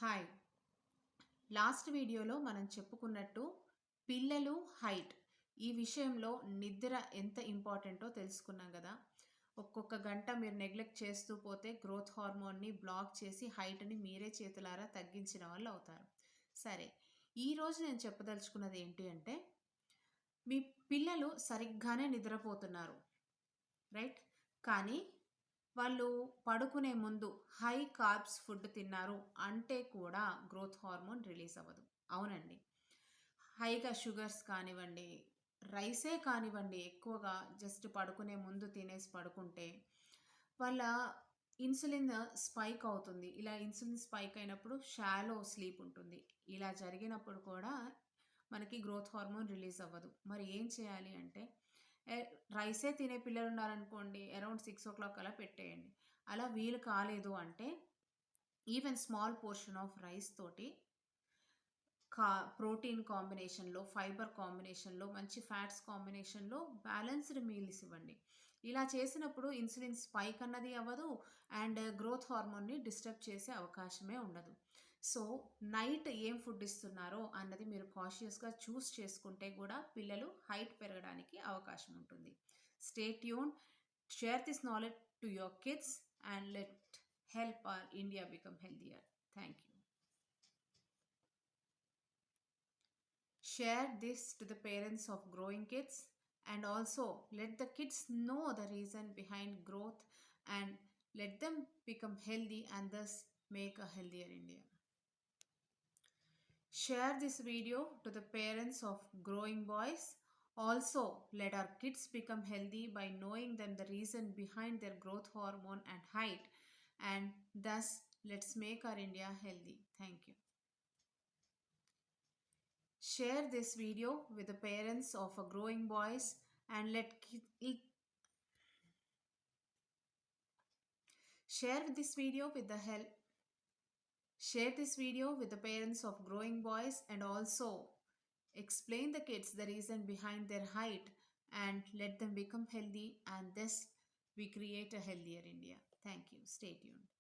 Hi. Last వీడియోలో మనం చెప్పుకున్నట్టు పిల్లలు హైట్ ఈ విషయంలో నిద్ర ఎంత ఇంపార్టెంటో తెలుసుకున్నాం కదా. ఒక్కొక్క గంట మీరు నెగ్లెక్ట్ చేస్తూ పోతే గ్రోత్ హార్మోన్ని బ్లాక్ చేసి హైట్ని మీరే చేతులారా తగ్గించిన వాళ్ళు అవుతారు. సరే, ఈరోజు నేను చెప్పదలుచుకున్నది ఏంటి అంటే, మీ పిల్లలు సరిగ్గానే నిద్రపోతున్నారు, రైట్? కానీ వాళ్ళు పడుకునే ముందు హై కార్బ్స్ ఫుడ్ తిన్నారు అంటే కూడా గ్రోత్ హార్మోన్ రిలీజ్ అవ్వదు. అవునండి. హైగా షుగర్స్ కానివ్వండి, రైసే కానివ్వండి, ఎక్కువగా జస్ట్ పడుకునే ముందు తినేసి పడుకుంటే వాళ్ళ ఇన్సులిన్ స్పైక్ అవుతుంది. ఇలా ఇన్సులిన్ స్పైక్ అయినప్పుడు షాలో స్లీప్ ఉంటుంది. ఇలా జరిగినప్పుడు కూడా మనకి గ్రోత్ హార్మోన్ రిలీజ్ అవ్వదు. మరి ఏం చేయాలి అంటే, ఎ రైసే తినే పిల్లలున్నారనుకోండి, అరౌండ్ 6:00 అలా పెట్టేయండి. అలా వీలు కాలేదు అంటే, even small portion of rice తోటి ప్రోటీన్ కాంబినేషన్‌లో, ఫైబర్ కాంబినేషన్‌లో, మంచి ఫ్యాట్స్ కాంబినేషన్‌లో బ్యాలెన్స్‌డ్ మీల్స్ ఇవ్వండి. ఇలా చేసినప్పుడు ఇన్సులిన్ స్పైక్ అన్నది అవ్వదు అండ్ గ్రోత్ హార్మోన్‌ని డిస్టర్బ్ చేసే అవకాశమే ఉండదు. సో, నైట్ ఏం ఫుడ్ ఇస్తున్నారో అన్నది మీరు కాషియస్‌గా చూస్ చేసుకుంటే కూడా పిల్లలు హైట్ పెరగడానికి అవకాశం ఉంటుంది. Stay tuned, share this knowledge to your kids and let help our India become healthier. Thank you. Share this to the parents of growing kids and also let the kids know the reason behind growth and let them become healthy and thus make a healthier India. Share this video to the parents of growing boys. Also, let our kids become healthy by knowing them the reason behind their growth hormone and height, and thus let's make our India healthy. Thank you. Share this video with the parents of a growing boys and share this video with the parents of growing boys and also explain the kids the reason behind their height and let them become healthy and thus we create a healthier India. Thank you. Stay tuned.